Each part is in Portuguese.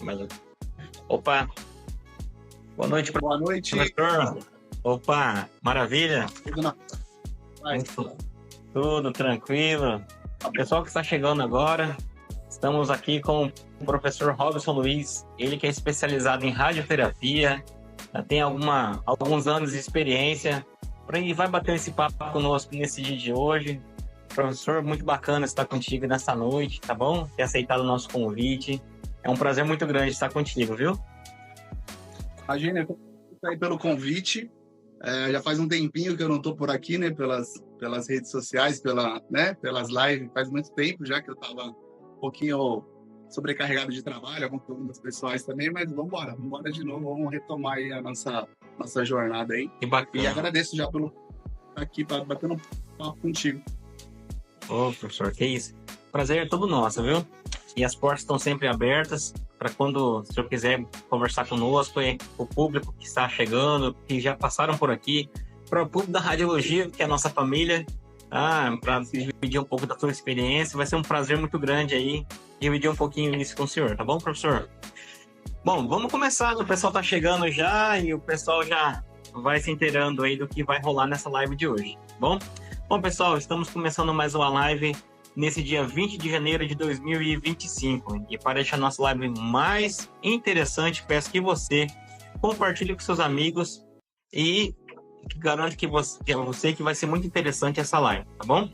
Mas- Opa, boa noite, Boa noite. professor. Opa, maravilha. Tudo na paz. Tudo tranquilo. Pessoal que está chegando agora, estamos aqui com o professor Robson Luiz, ele que é especializado em radioterapia, já tem alguns anos de experiência, e vai bater esse papo conosco nesse dia de hoje. Professor, muito bacana estar contigo nessa noite, tá bom? Ter aceitado o nosso convite. É um prazer muito grande estar contigo, viu? Imagina, eu tô aí pelo convite. Já faz um tempinho que eu não estou por aqui, né? Pelas redes sociais, pelas lives. Faz muito tempo já que eu estava um pouquinho sobrecarregado de trabalho, algumas perguntas pessoais também, mas vamos embora de novo, vamos retomar aí a nossa jornada aí. Que bacana. E agradeço já pelo estar aqui para bater um papo contigo. Ô, professor, que isso. Prazer é todo nosso, viu? E as portas estão sempre abertas para quando o senhor quiser conversar conosco, o público que está chegando, que já passaram por aqui, para o público da radiologia, que é a nossa família, para dividir um pouco da sua experiência. Vai ser um prazer muito grande aí dividir um pouquinho isso com o senhor, tá bom, professor? Bom, vamos começar. O pessoal está chegando já e o pessoal já vai se inteirando aí do que vai rolar nessa live de hoje, tá bom? Bom, pessoal, estamos começando mais uma live nesse dia 20 de janeiro de 2025. E para deixar nossa live mais interessante, peço que você compartilhe com seus amigos e garanto que você que vai ser muito interessante essa live, tá bom?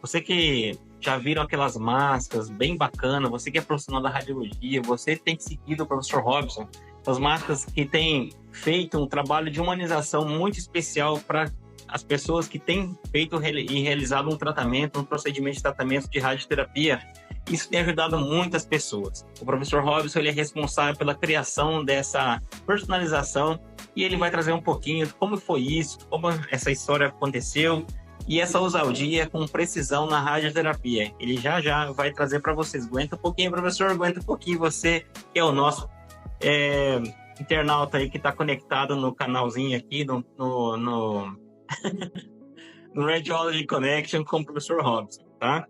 Você que já viram aquelas máscaras bem bacanas, você que é profissional da radiologia, você tem seguido o professor Robson, as máscaras que têm feito um trabalho de humanização muito especial para as pessoas que têm feito e realizado um procedimento de tratamento de radioterapia. Isso tem ajudado muitas pessoas. O professor Robson, ele é responsável pela criação dessa personalização e ele vai trazer um pouquinho de como foi isso, como essa história aconteceu e essa ousadia com precisão na radioterapia. Ele já vai trazer para vocês. Aguenta um pouquinho, professor, aguenta um pouquinho. Você que é o nosso internauta aí que está conectado no canalzinho aqui, no Radiology Connection com o professor Robson, tá?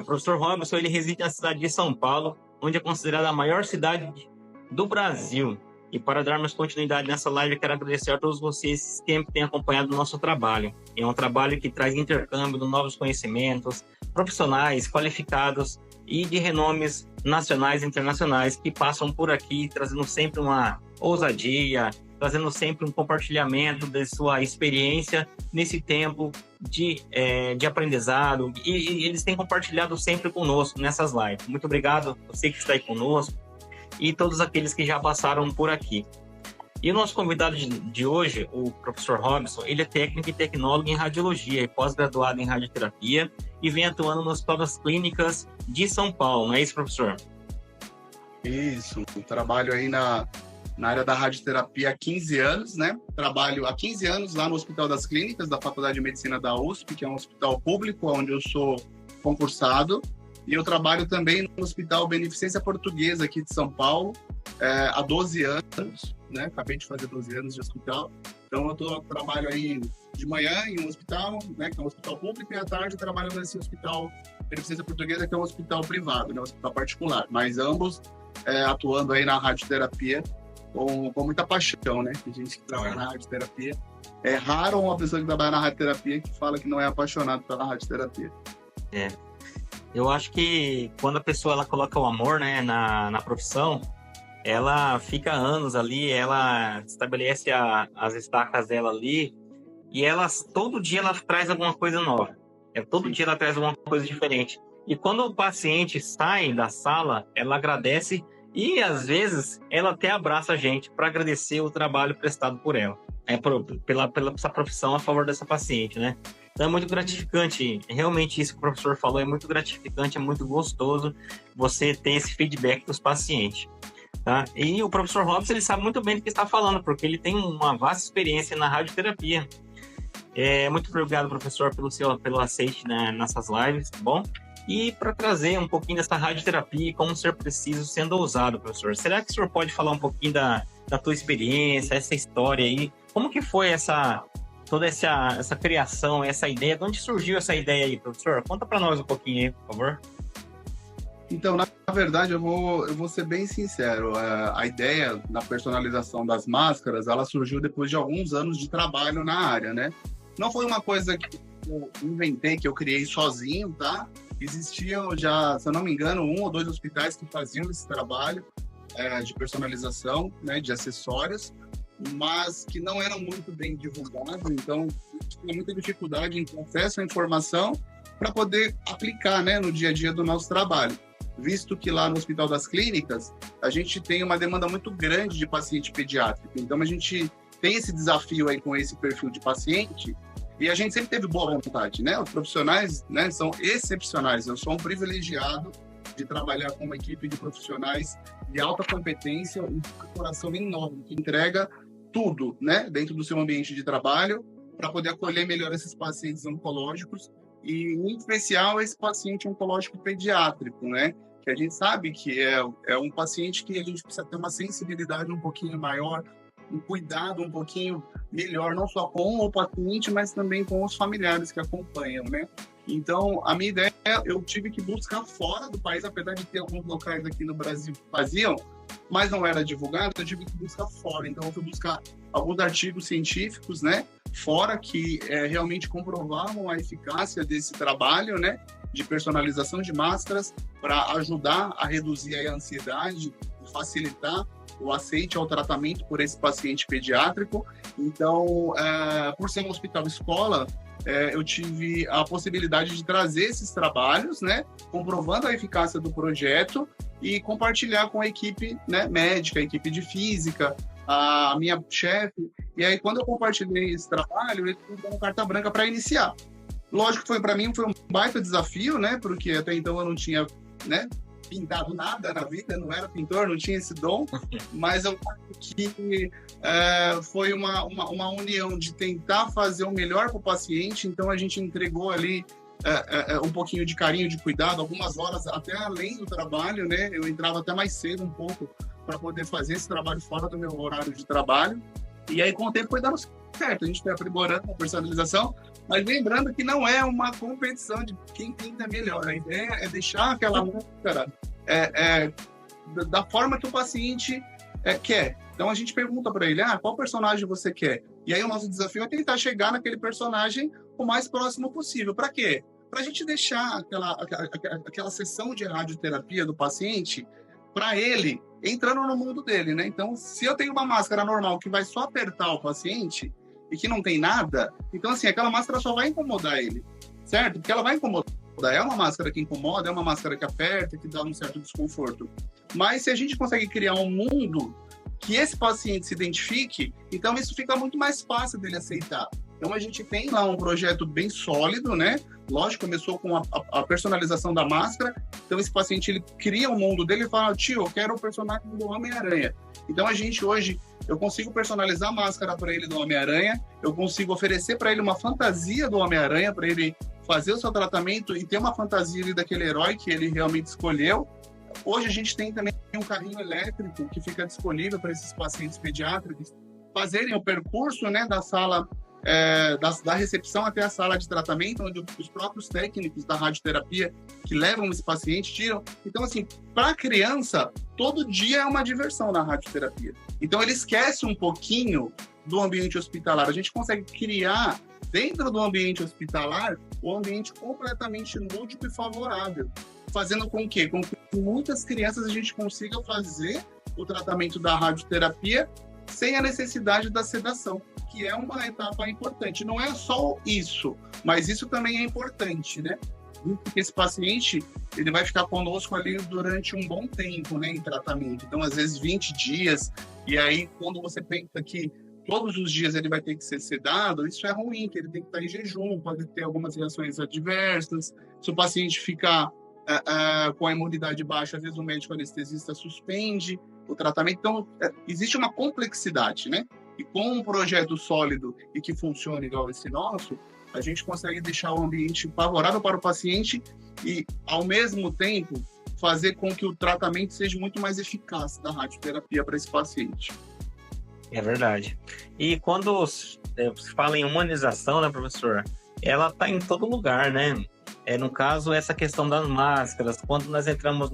O professor Robson, ele reside na cidade de São Paulo, onde é considerada a maior cidade do Brasil. E para darmos continuidade nessa live, eu quero agradecer a todos vocês que têm acompanhado o nosso trabalho. É um trabalho que traz intercâmbio de novos conhecimentos, profissionais qualificados e de renomes nacionais e internacionais que passam por aqui, trazendo sempre uma ousadia, trazendo sempre um compartilhamento da sua experiência nesse tempo de aprendizado. E eles têm compartilhado sempre conosco nessas lives. Muito obrigado a você que está aí conosco e todos aqueles que já passaram por aqui. E o nosso convidado de hoje, o professor Robson, ele é técnico e tecnólogo em radiologia e pós-graduado em radioterapia e vem atuando no Hospital das Clínicas de São Paulo, não é isso, professor? Isso, trabalho aí na área da radioterapia há 15 anos, né? Trabalho há 15 anos lá no Hospital das Clínicas da Faculdade de Medicina da USP, que é um hospital público onde eu sou concursado. E eu trabalho também no Hospital Beneficência Portuguesa aqui de São Paulo há 12 anos, né? Acabei de fazer 12 anos de hospital. Então eu trabalho aí de manhã em um hospital, né? Que é um hospital público, e à tarde eu trabalho nesse Hospital Beneficência Portuguesa, que é um hospital privado, né? Um hospital particular. Mas ambos atuando aí na radioterapia com muita paixão, né? Tem gente que trabalha na radioterapia. É raro uma pessoa que trabalha na radioterapia que fala que não é apaixonado pela radioterapia. Eu acho que quando a pessoa ela coloca o amor, né, na profissão, ela fica anos ali, ela estabelece as estacas dela ali e todo dia ela traz alguma coisa nova. Todo dia ela traz alguma coisa diferente. E quando o paciente sai da sala, ela agradece e, às vezes, ela até abraça a gente para agradecer o trabalho prestado por ela. Pela essa profissão a favor dessa paciente, né? Então é muito gratificante. Realmente isso que o professor falou é muito gratificante, é muito gostoso você ter esse feedback dos pacientes. Tá? E o professor Robson, ele sabe muito bem do que está falando, porque ele tem uma vasta experiência na radioterapia. Muito obrigado, professor, pelo aceite, né, nessas lives, tá bom? E para trazer um pouquinho dessa radioterapia e como ser preciso sendo ousado, professor. Será que o senhor pode falar um pouquinho da tua experiência, essa história aí? Como que foi toda essa criação, essa ideia? De onde surgiu essa ideia aí, professor? Conta para nós um pouquinho aí, por favor. Então, na verdade, eu vou ser bem sincero. A ideia da personalização das máscaras, ela surgiu depois de alguns anos de trabalho na área, né? Não foi uma coisa que eu inventei, que eu criei sozinho, tá? Existiam já, se eu não me engano, 1 ou 2 hospitais que faziam esse trabalho de personalização, né, de acessórios, mas que não eram muito bem divulgados, então tinha muita dificuldade em ter acesso à informação para poder aplicar, né, no dia a dia do nosso trabalho. Visto que lá no Hospital das Clínicas, a gente tem uma demanda muito grande de paciente pediátrico. Então, a gente tem esse desafio aí com esse perfil de paciente e a gente sempre teve boa vontade, né? Os profissionais, né, são excepcionais. Eu sou um privilegiado de trabalhar com uma equipe de profissionais de alta competência e um coração enorme, que entrega tudo, né, dentro do seu ambiente de trabalho para poder acolher melhor esses pacientes oncológicos e, em especial, esse paciente oncológico pediátrico, né? Que a gente sabe que é um paciente que a gente precisa ter uma sensibilidade um pouquinho maior, um cuidado um pouquinho melhor, não só com o paciente, mas também com os familiares que acompanham, né? Então, a minha ideia, eu tive que buscar fora do país, apesar de ter alguns locais aqui no Brasil que faziam, mas não era divulgado, eu tive que buscar fora. Então, eu fui buscar alguns artigos científicos, né, fora, que realmente comprovavam a eficácia desse trabalho, né, de personalização de máscaras para ajudar a reduzir a ansiedade e facilitar o aceite ao tratamento por esse paciente pediátrico. Então, por ser um hospital escola, eu tive a possibilidade de trazer esses trabalhos, né, comprovando a eficácia do projeto e compartilhar com a equipe, né, médica, a equipe de física, a minha chefe. E aí, quando eu compartilhei esse trabalho, eles me deram carta branca para iniciar. Lógico que para mim foi um baita desafio, né, porque até então eu não tinha, né, pintado nada na vida, não era pintor, não tinha esse dom, mas eu acho que foi uma união de tentar fazer o melhor para o paciente. Então a gente entregou ali um pouquinho de carinho, de cuidado, algumas horas até além do trabalho, né? Eu entrava até mais cedo um pouco para poder fazer esse trabalho fora do meu horário de trabalho. E aí, com o tempo, foi dando certo. A gente foi aprimorando a personalização, mas lembrando que não é uma competição de quem pinta melhor. A ideia é deixar aquela máscara da forma que o paciente quer. Então, a gente pergunta para ele, qual personagem você quer? E aí, o nosso desafio é tentar chegar naquele personagem o mais próximo possível. Para quê? Para a gente deixar aquela sessão de radioterapia do paciente para ele entrando no mundo dele, né? Então, se eu tenho uma máscara normal que vai só apertar o paciente e que não tem nada, então, assim, aquela máscara só vai incomodar ele, certo? Porque ela vai incomodar. É uma máscara que incomoda, é uma máscara que aperta, que dá um certo desconforto. Mas se a gente consegue criar um mundo que esse paciente se identifique, então isso fica muito mais fácil dele aceitar. Então, a gente tem lá um projeto bem sólido, né? Lógico, começou com a personalização da máscara. Então, esse paciente, ele cria o mundo dele e fala, tio, eu quero o personagem do Homem-Aranha. Então, a gente hoje, eu consigo personalizar a máscara para ele do Homem-Aranha, eu consigo oferecer para ele uma fantasia do Homem-Aranha, para ele fazer o seu tratamento e ter uma fantasia ali daquele herói que ele realmente escolheu. Hoje, a gente tem também um carrinho elétrico que fica disponível para esses pacientes pediátricos fazerem o percurso, né, da sala da recepção até a sala de tratamento, onde os próprios técnicos da radioterapia que levam esse paciente tiram. Então, assim, para a criança, todo dia é uma diversão na radioterapia. Então, ele esquece um pouquinho do ambiente hospitalar. A gente consegue criar, dentro do ambiente hospitalar, um ambiente completamente lúdico e favorável, fazendo com que muitas crianças a gente consiga fazer o tratamento da radioterapia sem a necessidade da sedação, que é uma etapa importante. Não é só isso, mas isso também é importante, né? Porque esse paciente, ele vai ficar conosco ali durante um bom tempo, né, em tratamento. Então, às vezes, 20 dias, e aí, quando você pensa que todos os dias ele vai ter que ser sedado, isso é ruim, que ele tem que estar em jejum, pode ter algumas reações adversas. Se o paciente ficar com a imunidade baixa, às vezes o médico anestesista suspende o tratamento. Então, existe uma complexidade, né? E com um projeto sólido e que funcione igual esse nosso, a gente consegue deixar o ambiente favorável para o paciente e, ao mesmo tempo, fazer com que o tratamento seja muito mais eficaz da radioterapia para esse paciente. É verdade. E quando se fala em humanização, né, professor? Ela está em todo lugar, né? no caso, essa questão das máscaras. Quando nós entramos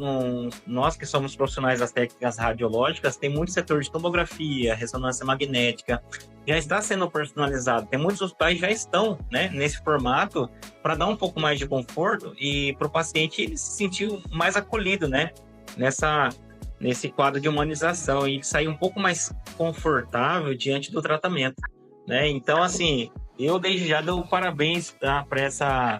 nós que somos profissionais das técnicas radiológicas, tem muito setor de tomografia, ressonância magnética, já está sendo personalizado. Tem muitos hospitais que já estão, né, nesse formato para dar um pouco mais de conforto e para o paciente ele se sentir mais acolhido, né, nesse quadro de humanização e sair um pouco mais confortável diante do tratamento, né? Então, assim, eu desde já dou parabéns, tá, para essa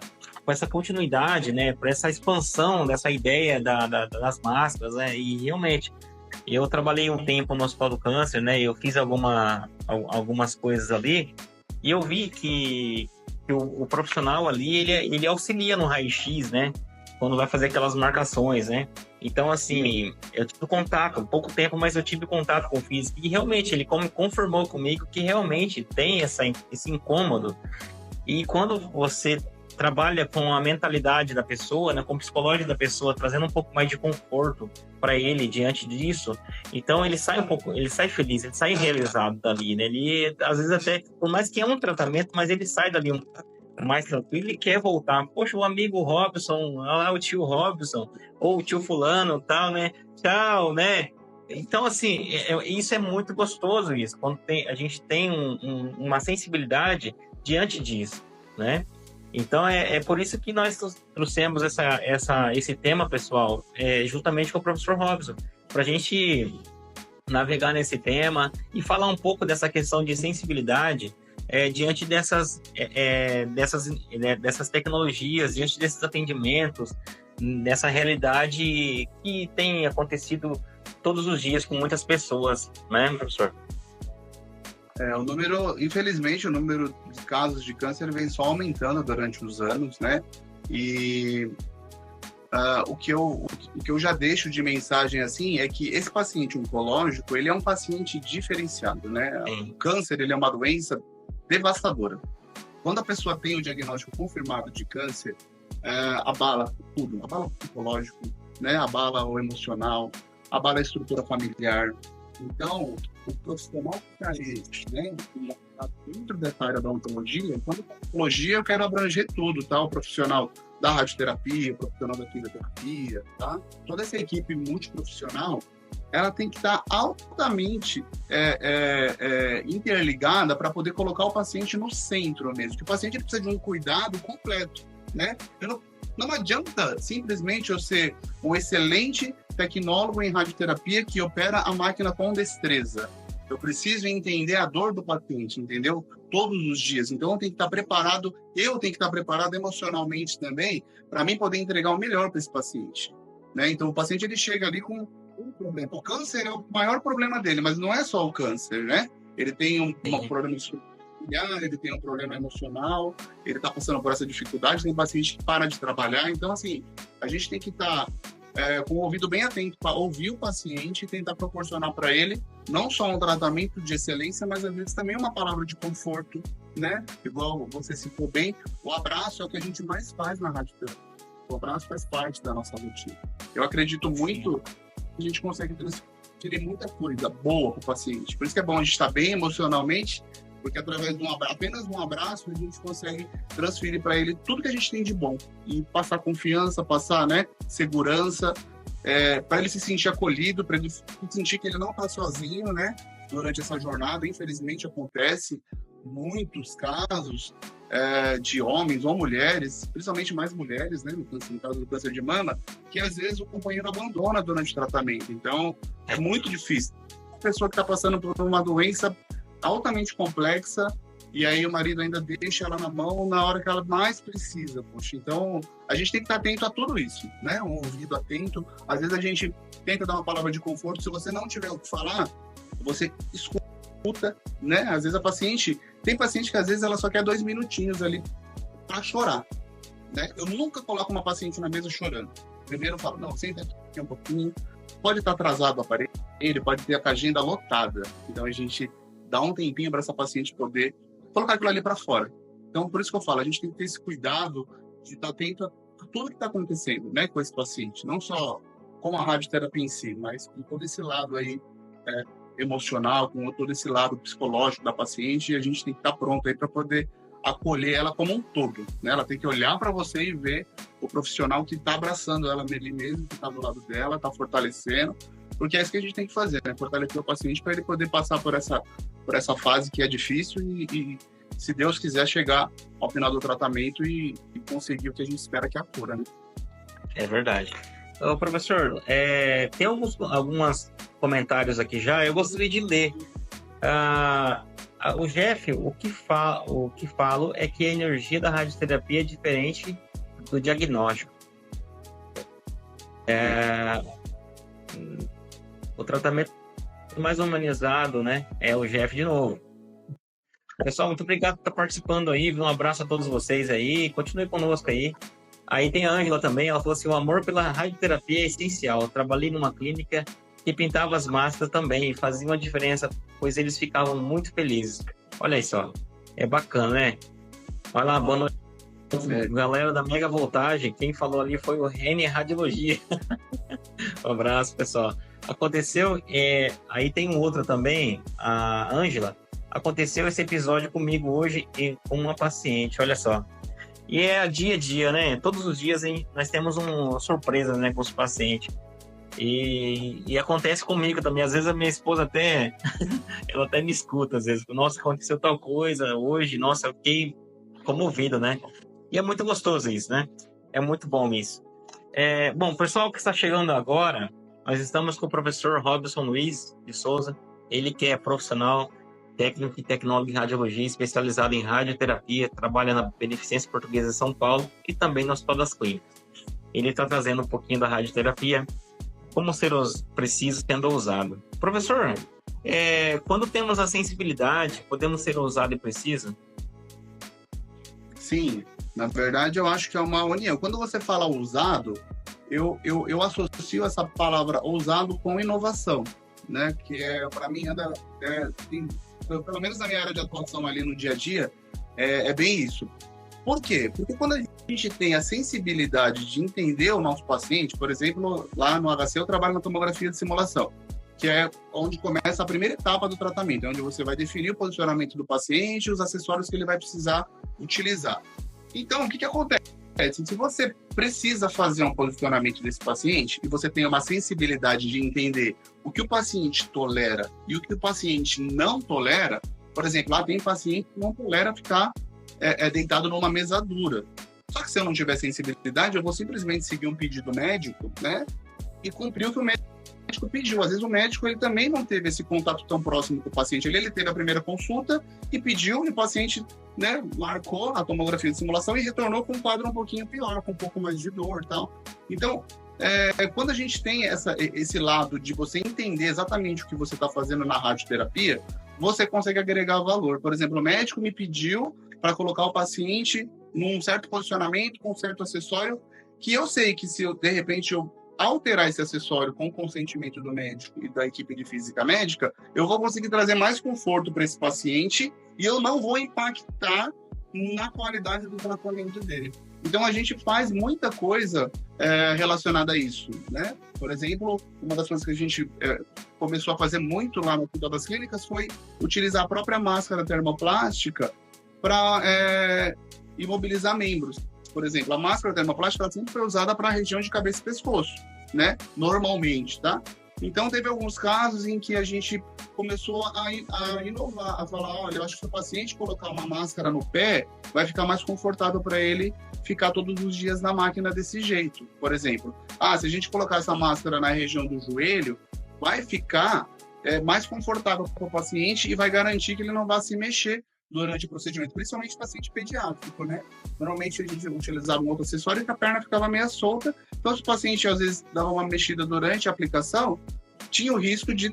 continuidade, né, para essa expansão dessa ideia das máscaras, né? E realmente, eu trabalhei um tempo no Hospital do Câncer, né? Eu fiz algumas coisas ali e eu vi que o profissional ali, ele auxilia no raio-x, né? Quando vai fazer aquelas marcações, né? Então, assim, eu tive contato, pouco tempo, mas eu tive contato com o físico e realmente ele confirmou comigo que realmente tem esse incômodo. E quando você trabalha com a mentalidade da pessoa, né, com o psicológico da pessoa, trazendo um pouco mais de conforto para ele diante disso, então ele sai feliz, ele sai realizado dali, né? Ele, às vezes até, por mais que é um tratamento, mas ele sai dali mais tranquilo e quer voltar. Poxa, o amigo Robson, olha lá o tio Robson, ou o tio fulano, tal, né? Tchau, né? Então, assim, isso é muito gostoso, isso, quando a gente tem uma sensibilidade diante disso, né? Então, é por isso que nós trouxemos esse tema, pessoal, juntamente com o professor Robson, para a gente navegar nesse tema e falar um pouco dessa questão de sensibilidade diante dessas tecnologias, diante desses atendimentos, dessa realidade que tem acontecido todos os dias com muitas pessoas, né, professor? Infelizmente, o número de casos de câncer vem só aumentando durante os anos, né? E o que eu já deixo de mensagem assim é que esse paciente oncológico, ele é um paciente diferenciado, né? O câncer, ele é uma doença devastadora. Quando a pessoa tem o diagnóstico confirmado de câncer, abala tudo, abala o psicológico, né? Abala o emocional, abala a estrutura familiar. Então, o profissional que está aí, né, dentro dessa área da oncologia, quando eu oncologia, eu quero abranger tudo, tá? O profissional da radioterapia, o profissional da quimioterapia, tá? Toda essa equipe multiprofissional, ela tem que estar altamente interligada para poder colocar o paciente no centro mesmo. Que o paciente precisa de um cuidado completo, né? Não adianta simplesmente eu ser um excelente tecnólogo em radioterapia que opera a máquina com destreza. Eu preciso entender a dor do paciente, entendeu? Todos os dias. Então, eu tenho que estar preparado emocionalmente também para mim poder entregar o melhor para esse paciente, né? Então, o paciente ele chega ali com um problema. O câncer é o maior problema dele, mas não é só o câncer, né? Ele tem um problema de familiar, ele tem um problema emocional, ele está passando por essa dificuldade, tem paciente que para de trabalhar. Então, assim, a gente tem que estar com o ouvido bem atento para ouvir o paciente e tentar proporcionar para ele não só um tratamento de excelência, mas às vezes também uma palavra de conforto, né? Igual você citou bem, o abraço é o que a gente mais faz na radioterapia. O abraço faz parte da nossa rotina. Eu acredito muito que a gente consegue transferir muita coisa boa para o paciente. Por isso que é bom a gente estar bem emocionalmente, porque através de apenas um abraço a gente consegue transferir para ele tudo que a gente tem de bom e passar confiança, passar, né, segurança, para ele se sentir acolhido, para ele sentir que ele não está sozinho, né, durante essa jornada. Infelizmente acontece muitos casos de homens ou mulheres, principalmente mais mulheres, né, no caso do câncer de mama, que às vezes o companheiro abandona durante o tratamento. Então é muito difícil. A pessoa que está passando por uma doença altamente complexa, e aí o marido ainda deixa ela na mão na hora que ela mais precisa, poxa. Então, a gente tem que estar atento a tudo isso, né? Um ouvido atento. Às vezes a gente tenta dar uma palavra de conforto, se você não tiver o que falar, você escuta, né? Às vezes tem paciente que às vezes ela só quer 2 minutinhos ali para chorar, né? Eu nunca coloco uma paciente na mesa chorando. Primeiro eu falo, não, senta aqui um pouquinho, pode estar atrasado o aparelho, pode ter a agenda lotada. Então a gente dá um tempinho para essa paciente poder colocar aquilo ali para fora. Então, por isso que eu falo, a gente tem que ter esse cuidado de estar atento a tudo que está acontecendo, né, com esse paciente. Não só com a radioterapia em si, mas com todo esse lado aí emocional, com todo esse lado psicológico da paciente, e a gente tem que estar pronto aí para poder acolher ela como um todo, né? Ela tem que olhar para você e ver o profissional que está abraçando ela nele mesmo, que está do lado dela, está fortalecendo, porque é isso que a gente tem que fazer, né? Fortalecer o paciente para ele poder passar por essa fase que é difícil e, se Deus quiser, chegar ao final do tratamento e conseguir o que a gente espera, que é a cura, né? É verdade. Ô, professor, tem alguns comentários aqui já, eu gostaria de ler. O Jeff, o que falo é que a energia da radioterapia é diferente do diagnóstico. O tratamento mais humanizado, né? É o Jeff de novo. Pessoal, muito obrigado por estar participando aí. Um abraço a todos vocês aí. Continue conosco aí. Aí tem a Ângela também. Ela falou assim: o amor pela radioterapia é essencial. Eu trabalhei numa clínica que pintava as máscaras também. Fazia uma diferença, pois eles ficavam muito felizes. Olha aí só. É bacana, né? Olha lá, boa noite. Galera da Mega Voltagem. Quem falou ali foi o Renner Radiologia. Um abraço, pessoal. Aconteceu... aí tem um outro também, a Ângela. Aconteceu esse episódio comigo hoje com uma paciente, olha só. E é dia a dia, né? Todos os dias nós temos uma surpresa, né, com os pacientes. E acontece comigo também. Às vezes a minha esposa ela até me escuta, às vezes. Nossa, aconteceu tal coisa hoje. Nossa, eu fiquei comovido, né? E é muito gostoso isso, né? É muito bom isso. Bom, pessoal que está chegando agora, nós estamos com o professor Robson Luiz de Souza. Ele que é profissional técnico e tecnólogo em radiologia, especializado em radioterapia, trabalha na Beneficência Portuguesa de São Paulo e também no Hospital das Clínicas. Ele está trazendo um pouquinho da radioterapia, como ser preciso sendo ousado. Professor, quando temos a sensibilidade, podemos ser ousado e preciso? Sim, na verdade eu acho que é uma união. Quando você fala ousado, eu associo essa palavra ousado com inovação, né? Que para mim, pelo menos na minha área de atuação ali no dia a dia, é bem isso. Por quê? Porque quando a gente tem a sensibilidade de entender o nosso paciente, por exemplo, lá no HC eu trabalho na tomografia de simulação, que é onde começa a primeira etapa do tratamento, é onde você vai definir o posicionamento do paciente e os acessórios que ele vai precisar utilizar. Então, o que acontece? Se você precisa fazer um posicionamento desse paciente e você tem uma sensibilidade de entender o que o paciente tolera e o que o paciente não tolera, por exemplo, lá tem paciente que não tolera ficar deitado numa mesa dura. Só que se eu não tiver sensibilidade, eu vou simplesmente seguir um pedido médico, né? E cumprir o que o médico pediu. Às vezes o médico ele também não teve esse contato tão próximo com o paciente. Ele teve a primeira consulta e pediu, e o paciente, né, marcou a tomografia de simulação e retornou com um quadro um pouquinho pior, com um pouco mais de dor e tal. Então, quando a gente tem esse lado de você entender exatamente o que você está fazendo na radioterapia, você consegue agregar valor. Por exemplo, o médico me pediu para colocar o paciente num certo posicionamento, com um certo acessório, que eu sei que se de repente eu alterar esse acessório com o consentimento do médico e da equipe de física médica, eu vou conseguir trazer mais conforto para esse paciente e eu não vou impactar na qualidade do tratamento dele. Então, a gente faz muita coisa relacionada a isso, né? Por exemplo, uma das coisas que a gente começou a fazer muito lá no Hospital das Clínicas foi utilizar a própria máscara termoplástica para imobilizar membros. Por exemplo, a máscara termoplástica ela sempre foi usada para a região de cabeça e pescoço, né? Normalmente, tá? Então, teve alguns casos em que a gente começou a inovar, a falar, olha, eu acho que se o paciente colocar uma máscara no pé, vai ficar mais confortável para ele ficar todos os dias na máquina desse jeito. Por exemplo, se a gente colocar essa máscara na região do joelho, vai ficar mais confortável para o paciente e vai garantir que ele não vai se mexer durante o procedimento, principalmente paciente pediátrico, né? Normalmente a gente utilizava um outro acessório e a perna ficava meio solta, então se o paciente às vezes dava uma mexida durante a aplicação, tinha o risco de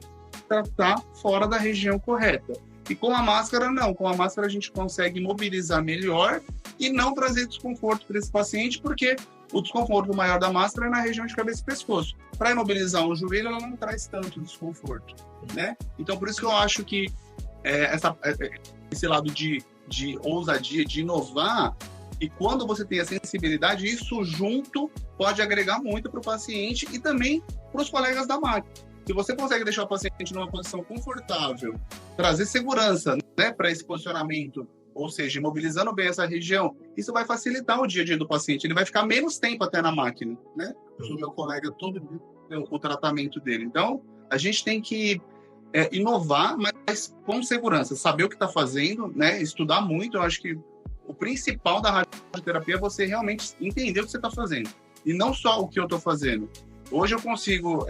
tratar fora da região correta. E com a máscara, não. Com a máscara a gente consegue mobilizar melhor e não trazer desconforto para esse paciente, porque o desconforto maior da máscara é na região de cabeça e pescoço. Para imobilizar um joelho, ela não traz tanto desconforto, né? Então, por isso que eu acho que esse lado de ousadia, de inovar, e quando você tem a sensibilidade, isso junto pode agregar muito para o paciente e também para os colegas da máquina. Se você consegue deixar o paciente numa posição confortável, trazer segurança, né, para esse posicionamento ou seja, imobilizando bem essa região, isso vai facilitar o dia a dia do paciente. Ele vai ficar menos tempo até na máquina, né? O meu colega todo o tratamento dele. Então, a gente tem que inovar, mas com segurança, saber o que está fazendo, né? Estudar muito. Eu acho que o principal da radioterapia é você realmente entender o que você está fazendo e não só o que eu estou fazendo. Hoje eu consigo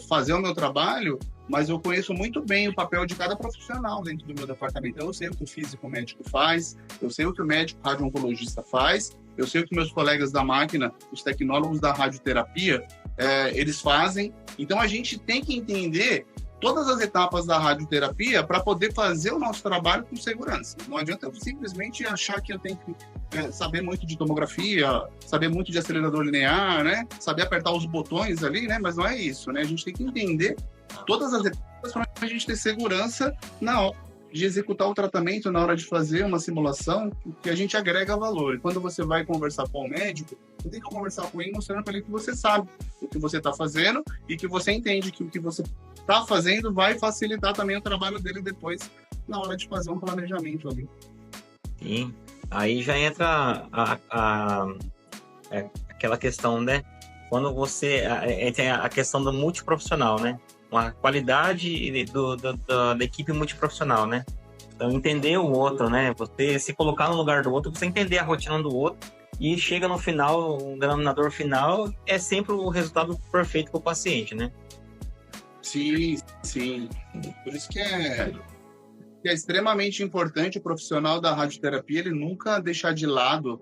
fazer o meu trabalho, mas eu conheço muito bem o papel de cada profissional dentro do meu departamento. Eu sei o que o físico médico faz, eu sei o que o médico radio-oncologista faz, eu sei o que meus colegas da máquina, os tecnólogos da radioterapia, eles fazem. Então a gente tem que entender todas as etapas da radioterapia para poder fazer o nosso trabalho com segurança. Não adianta eu simplesmente achar que eu tenho que saber muito de tomografia, saber muito de acelerador linear, né? Saber apertar os botões ali, né? Mas não é isso, né? A gente tem que entender todas as etapas para a gente ter segurança na hora de executar o tratamento, na hora de fazer uma simulação, que a gente agrega valor. E quando você vai conversar com o médico, você tem que conversar com ele mostrando para ele que você sabe o que você está fazendo e que você entende que o que você está fazendo vai facilitar também o trabalho dele depois, na hora de fazer um planejamento ali. Sim, aí já entra aquela questão, né? Quando você... Tem a questão do multiprofissional, né? A qualidade da equipe multiprofissional, né? Então, entender o outro, né? Você se colocar no lugar do outro, você entender a rotina do outro e chega no final, o denominador final é sempre o resultado perfeito para o paciente, né? Sim, sim. Por isso que é extremamente importante o profissional da radioterapia ele nunca deixar de lado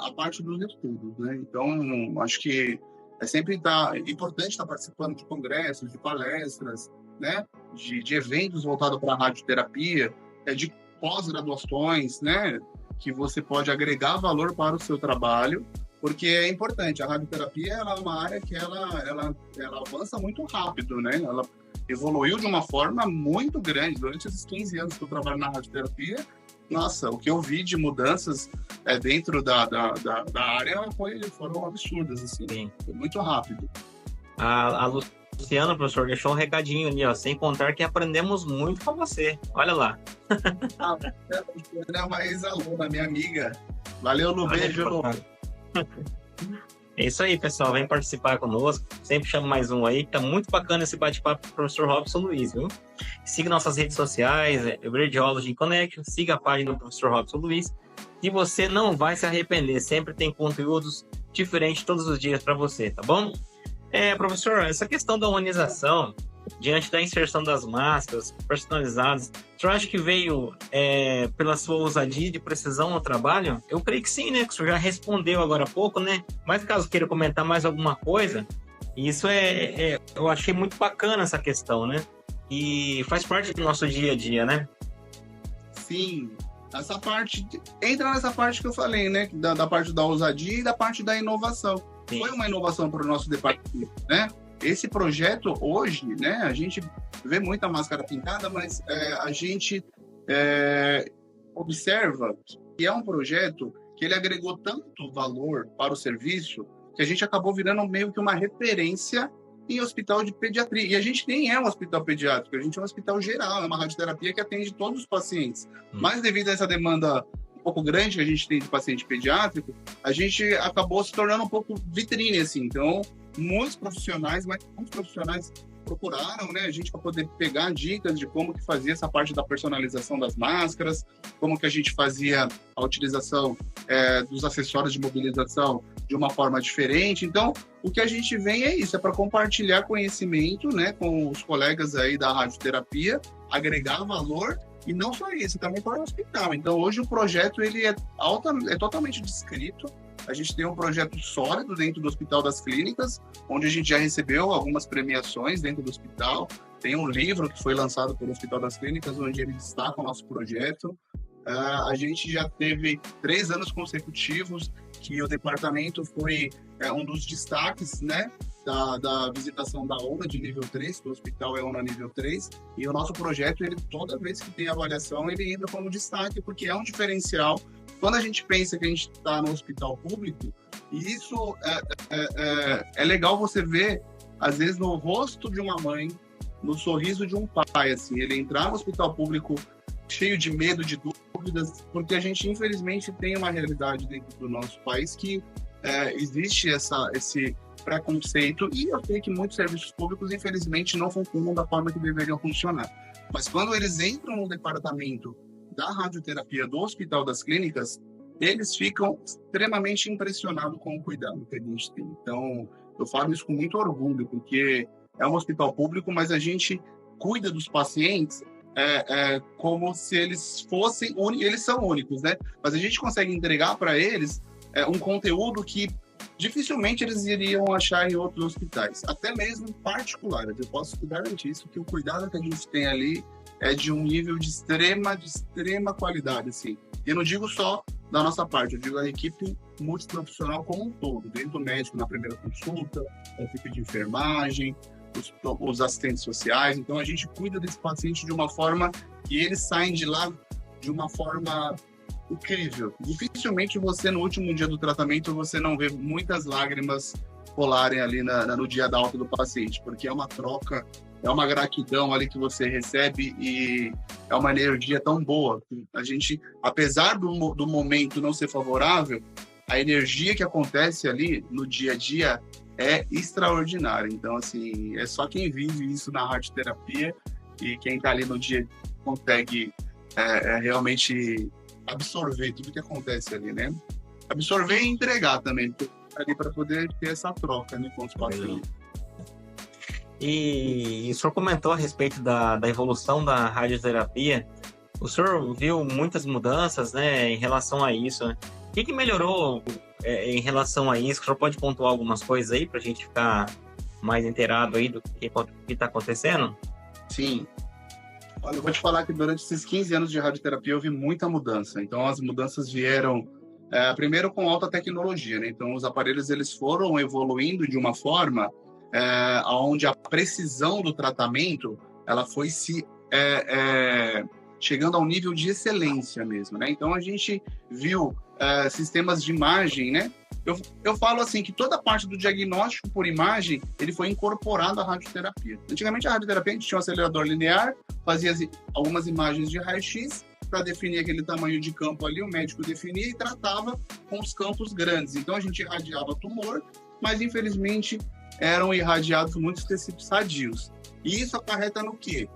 a parte dos estudos, né? Então, acho que é sempre importante estar participando de congressos, de palestras, né? De eventos voltados para a radioterapia, de pós-graduações, né? Que você pode agregar valor para o seu trabalho, porque é importante. A radioterapia ela é uma área que ela avança muito rápido, né? Ela evoluiu de uma forma muito grande. Durante esses 15 anos que eu trabalho na radioterapia, nossa, o que eu vi de mudanças dentro da área foram absurdas, assim. Sim. Foi muito rápido. A Luciana, professor, deixou um recadinho ali, ó. Sem contar que aprendemos muito com você. Olha lá. É uma ex-aluna, minha amiga. Valeu, Lu. Beijo, Lu. É isso aí, pessoal. Vem participar conosco. Sempre chamo mais um aí. Tá muito bacana esse bate-papo com o professor Robson Luiz, viu? Siga nossas redes sociais, Radiology Connection. Siga a página do professor Robson Luiz. E você não vai se arrepender. Sempre tem conteúdos diferentes todos os dias para você, tá bom? Professor, essa questão da humanização, diante da inserção das máscaras personalizadas, o senhor acha que veio pela sua ousadia de precisão no trabalho? Eu creio que sim, né? Que o senhor já respondeu agora há pouco, né? Mas caso queira comentar mais alguma coisa, isso eu achei muito bacana essa questão, né? E faz parte do nosso dia a dia, né? Sim, essa parte entra nessa parte que eu falei, né? Da parte da ousadia e da parte da inovação. Sim. Foi uma inovação para o nosso departamento, né? Esse projeto hoje, né? A gente vê muita máscara pintada, mas a gente observa que é um projeto que ele agregou tanto valor para o serviço que a gente acabou virando meio que uma referência em hospital de pediatria. E a gente nem é um hospital pediátrico, a gente é um hospital geral, é uma radioterapia que atende todos os pacientes. Mas devido a essa demanda um pouco grande que a gente tem de paciente pediátrico, a gente acabou se tornando um pouco vitrine, assim. Então, muitos profissionais procuraram, né, a gente para poder pegar dicas de como que fazia essa parte da personalização das máscaras, como que a gente fazia a utilização dos acessórios de mobilização de uma forma diferente. Então, o que a gente vem é isso, é para compartilhar conhecimento, né, com os colegas aí da radioterapia, agregar valor. E não só isso, também para o hospital. Então, hoje o projeto ele é totalmente descrito. A gente tem um projeto sólido dentro do Hospital das Clínicas, onde a gente já recebeu algumas premiações dentro do hospital. Tem um livro que foi lançado pelo Hospital das Clínicas, onde ele destaca o nosso projeto. A gente já teve 3 anos consecutivos que o departamento foi um dos destaques, né, da visitação da ONA de nível 3, que o hospital é ONA nível 3, e o nosso projeto, ele, toda vez que tem avaliação, ele entra como destaque, porque é um diferencial. Quando a gente pensa que a gente está no hospital público, e isso é legal você ver, às vezes, no rosto de uma mãe, no sorriso de um pai, assim, ele entrar no hospital público cheio de medo, de dúvidas, porque a gente, infelizmente, tem uma realidade dentro do nosso país que existe esse preconceito, e eu sei que muitos serviços públicos, infelizmente, não funcionam da forma que deveriam funcionar. Mas quando eles entram no departamento da radioterapia do Hospital das Clínicas, eles ficam extremamente impressionados com o cuidado que a gente tem. Então, eu falo isso com muito orgulho, porque é um hospital público, mas a gente cuida dos pacientes como se eles fossem únicos. Eles são únicos, né? Mas a gente consegue entregar para eles um conteúdo que dificilmente eles iriam achar em outros hospitais, até mesmo particulares. Eu posso garantir isso, que o cuidado que a gente tem ali é de um nível de extrema qualidade, assim. E eu não digo só da nossa parte, eu digo a equipe multiprofissional como um todo, desde o médico na primeira consulta, a equipe de enfermagem, os assistentes sociais. Então a gente cuida desse paciente de uma forma que eles saem de lá de uma forma incrível. Dificilmente você, no último dia do tratamento, você não vê muitas lágrimas rolarem ali no dia da alta do paciente, porque é uma troca, é uma gratidão ali que você recebe, e é uma energia tão boa. A gente, apesar do momento não ser favorável, a energia que acontece ali no dia a dia é extraordinária. Então, assim, é só quem vive isso na radioterapia e quem está ali no dia consegue realmente absorver tudo que acontece ali, né? Absorver e entregar também, ali para poder ter essa troca, né, com os pacientes. E o senhor comentou a respeito da evolução da radioterapia. O senhor viu muitas mudanças, né, em relação a isso, né? O que melhorou em relação a isso? O senhor pode pontuar algumas coisas aí para a gente ficar mais inteirado aí do que está acontecendo? Sim. Olha, eu vou te falar que durante esses 15 anos de radioterapia eu vi muita mudança. Então, as mudanças vieram primeiro com alta tecnologia, né? Então, os aparelhos eles foram evoluindo de uma forma onde a precisão do tratamento ela foi chegando a um nível de excelência mesmo, né? Então, a gente viu sistemas de imagem, né? Eu falo assim que toda a parte do diagnóstico por imagem ele foi incorporado à radioterapia. Antigamente a radioterapia a gente tinha um acelerador linear, fazia algumas imagens de raio-x para definir aquele tamanho de campo ali, o médico definia e tratava com os campos grandes. Então a gente irradiava tumor, mas infelizmente eram irradiados muitos tecidos sadios. E isso acarreta no quê?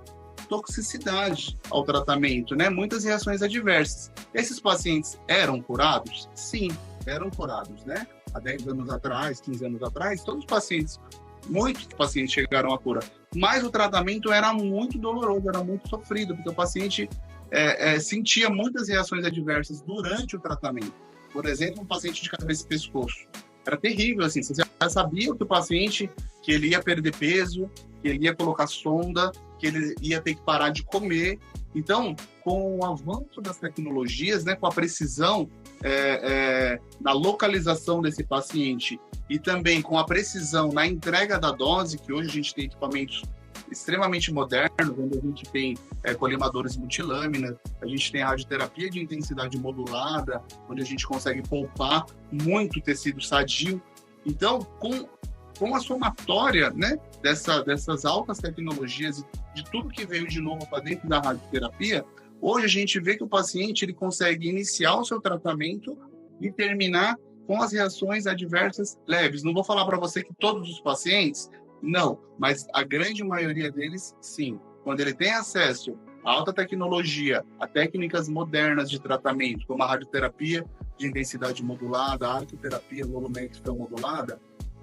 Toxicidade ao tratamento, né? Muitas reações adversas. Esses pacientes eram curados? Sim, eram curados, né? Há 10 anos atrás, 15 anos atrás, muitos pacientes chegaram à cura. Mas o tratamento era muito doloroso, era muito sofrido, porque o paciente sentia muitas reações adversas durante o tratamento. Por exemplo, um paciente de cabeça e pescoço. Era terrível, assim, você já sabia que o paciente, que ele ia perder peso, que ele ia colocar sonda, que ele ia ter que parar de comer. Então, com o avanço das tecnologias, né, com a precisão na localização desse paciente e também com a precisão na entrega da dose, que hoje a gente tem equipamentos extremamente modernos, onde a gente tem colimadores multilâmina, a gente tem radioterapia de intensidade modulada, onde a gente consegue poupar muito tecido sadio. Então, com a somatória, né, dessas altas tecnologias e de tudo que veio de novo para dentro da radioterapia, hoje a gente vê que o paciente ele consegue iniciar o seu tratamento e terminar com as reações adversas leves. Não vou falar para você que todos os pacientes, não, mas a grande maioria deles, sim. Quando ele tem acesso à alta tecnologia, a técnicas modernas de tratamento, como a radioterapia de intensidade modulada, a arqueoterapia volumétrica modulada,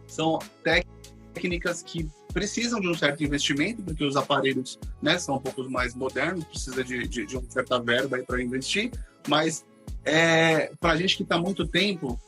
são técnicas que precisam de um certo investimento, porque os aparelhos, né, são um pouco mais modernos, precisa de uma certa verba para investir, mas para a gente que está há muito tempo,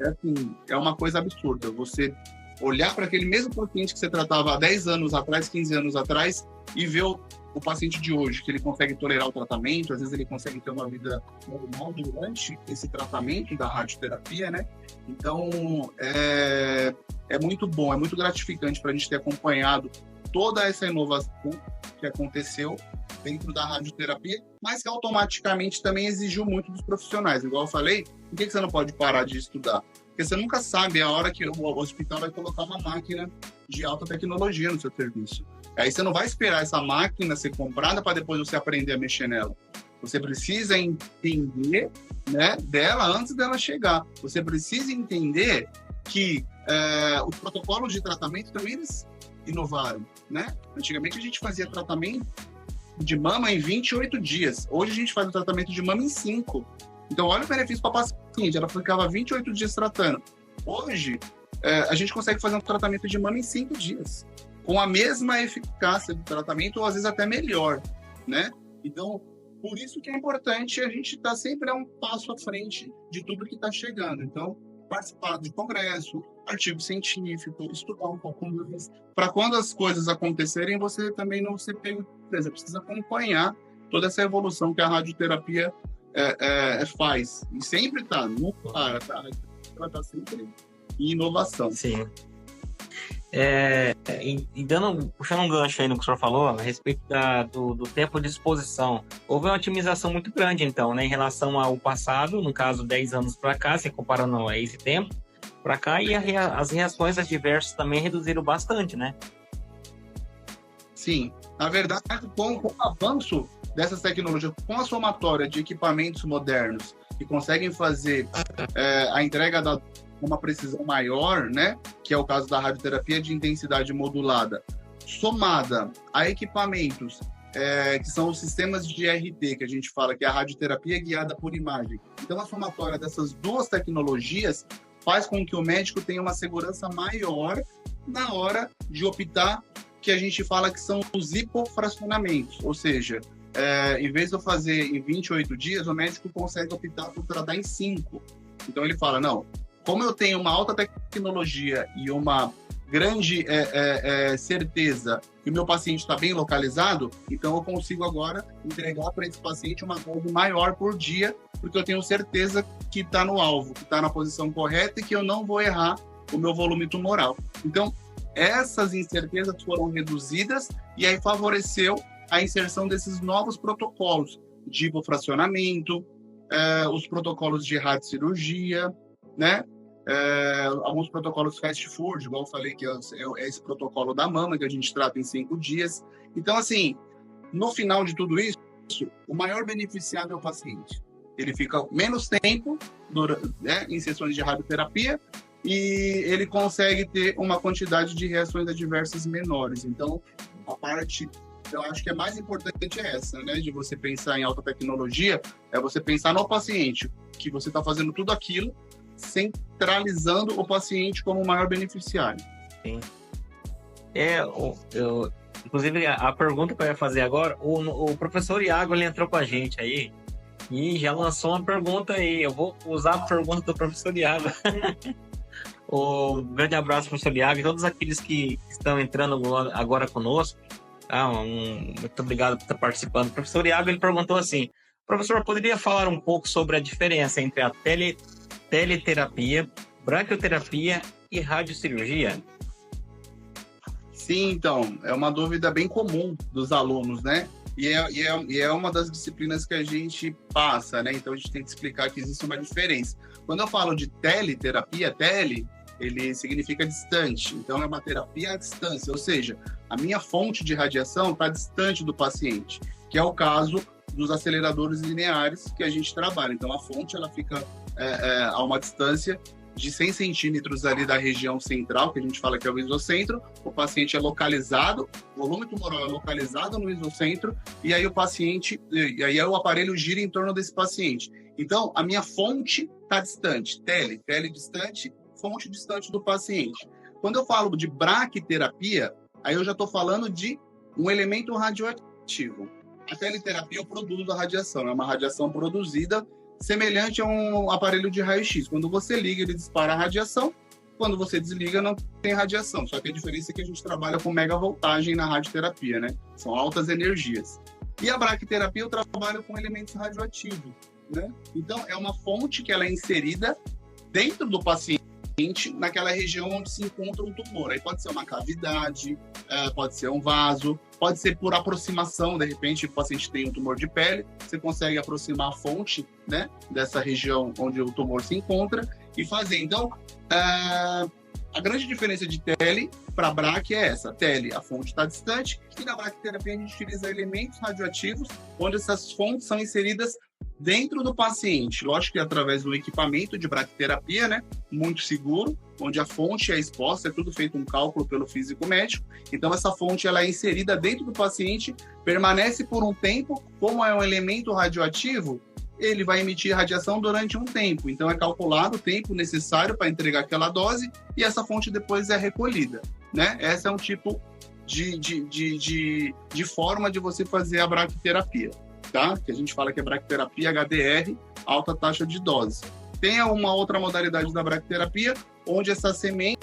assim, é uma coisa absurda. Você olhar para aquele mesmo paciente que você tratava há 10 anos atrás, 15 anos atrás, e ver o paciente de hoje, que ele consegue tolerar o tratamento, às vezes ele consegue ter uma vida normal durante esse tratamento da radioterapia, né? Então, é muito bom, é muito gratificante para a gente ter acompanhado toda essa inovação que aconteceu dentro da radioterapia, mas que automaticamente também exigiu muito dos profissionais. Igual eu falei, por que você não pode parar de estudar? Porque você nunca sabe a hora que o hospital vai colocar uma máquina de alta tecnologia no seu serviço. Aí você não vai esperar essa máquina ser comprada para depois você aprender a mexer nela. Você precisa entender, né, dela antes dela chegar. Você precisa entender que os protocolos de tratamento também eles inovaram, né? Antigamente a gente fazia tratamento de mama em 28 dias. Hoje a gente faz o tratamento de mama em 5. Então, olha o benefício para a paciente. Ela ficava 28 dias tratando. Hoje, a gente consegue fazer um tratamento de mama em 5 dias, com a mesma eficácia do tratamento, ou às vezes até melhor, né? Então, por isso que é importante a gente estar sempre a um passo à frente de tudo que está chegando. Então, participar de congresso, artigo científico, estudar um pouco mais, para quando as coisas acontecerem, você também não se pega. Você precisa acompanhar toda essa evolução que a radioterapia faz. E sempre está, não para, tá? Ela está sempre em inovação. Sim. Puxando um gancho aí no que o senhor falou, a respeito do tempo de exposição, houve uma otimização muito grande, então, né, em relação ao passado, no caso, 10 anos para cá, se comparando a esse tempo para cá, e as reações adversas também reduziram bastante, né? Sim. Na verdade, com o avanço dessas tecnologias, com a somatória de equipamentos modernos que conseguem fazer a entrega com uma precisão maior, né, que é o caso da radioterapia de intensidade modulada, somada a equipamentos que são os sistemas de RT, que a gente fala que é a radioterapia guiada por imagem. Então, a somatória dessas duas tecnologias faz com que o médico tenha uma segurança maior na hora de optar, que a gente fala que são os hipofracionamentos, ou seja, em vez de eu fazer em 28 dias, o médico consegue optar por tratar em 5. Então, ele fala, não, como eu tenho uma alta tecnologia e uma grande certeza que o meu paciente está bem localizado, então eu consigo agora entregar para esse paciente uma dose maior por dia, porque eu tenho certeza que está no alvo, que está na posição correta e que eu não vou errar o meu volume tumoral. Então, essas incertezas foram reduzidas e aí favoreceu a inserção desses novos protocolos de hipofracionamento, os protocolos de radiocirurgia, né? Alguns protocolos fast food, igual eu falei, que é esse protocolo da mama, que a gente trata em 5 dias. Então, assim, no final de tudo isso, o maior beneficiado é o paciente. Ele fica menos tempo em sessões de radioterapia e ele consegue ter uma quantidade de reações adversas menores. Então, a parte, eu acho que é mais importante essa, né? De você pensar em alta tecnologia, é você pensar no paciente, que você está fazendo tudo aquilo, centralizando o paciente como o maior beneficiário. Sim. Inclusive, a pergunta que eu ia fazer agora, o professor Iago, ele entrou com a gente aí e já lançou uma pergunta aí. Eu vou usar a pergunta do professor Iago. Um grande abraço, professor Iago, e todos aqueles que estão entrando agora conosco. Muito obrigado por estar participando. O professor Iago, ele perguntou assim: professor, poderia falar um pouco sobre a diferença entre a teleterapia, branquioterapia e radiocirurgia? Sim, então, é uma dúvida bem comum dos alunos, né? E é uma das disciplinas que a gente passa, né? Então, a gente tem que explicar que existe uma diferença. Quando eu falo de teleterapia, ele significa distante. Então, é uma terapia à distância, ou seja, a minha fonte de radiação está distante do paciente, que é o caso dos aceleradores lineares que a gente trabalha. Então, a fonte ela fica a uma distância de 100 centímetros ali da região central, que a gente fala que é o isocentro. O paciente é localizado, o volume tumoral é localizado no isocentro, e aí o aparelho gira em torno desse paciente. Então, a minha fonte está distante, tele distante, fonte distante do paciente. Quando eu falo de braquiterapia, aí eu já estou falando de um elemento radioativo. A teleterapia eu produzo a radiação, é uma radiação produzida semelhante a um aparelho de raio-x. Quando você liga, ele dispara a radiação. Quando você desliga, não tem radiação. Só que a diferença é que a gente trabalha com megavoltagem na radioterapia, né? São altas energias. E a braquiterapia eu trabalho com elementos radioativos, né? Então, é uma fonte que ela é inserida dentro do paciente, naquela região onde se encontra um tumor. Aí pode ser uma cavidade, pode ser um vaso, pode ser por aproximação. De repente, o paciente tem um tumor de pele, você consegue aproximar a fonte, né, dessa região onde o tumor se encontra e fazer. Então, A grande diferença de tele para BRAC é essa. Tele, a fonte está distante, e na braquiterapia a gente utiliza elementos radioativos, onde essas fontes são inseridas dentro do paciente. Lógico que através do equipamento de braquiterapia, né, muito seguro, onde a fonte é exposta, é tudo feito um cálculo pelo físico médico. Então essa fonte ela é inserida dentro do paciente, permanece por um tempo, como é um elemento radioativo, ele vai emitir radiação durante um tempo. Então é calculado o tempo necessário para entregar aquela dose e essa fonte depois é recolhida, né? Esse é um tipo de forma de você fazer a braquiterapia, tá? Que a gente fala que é braquiterapia HDR, alta taxa de dose. Tem uma outra modalidade da braquiterapia, onde essa semente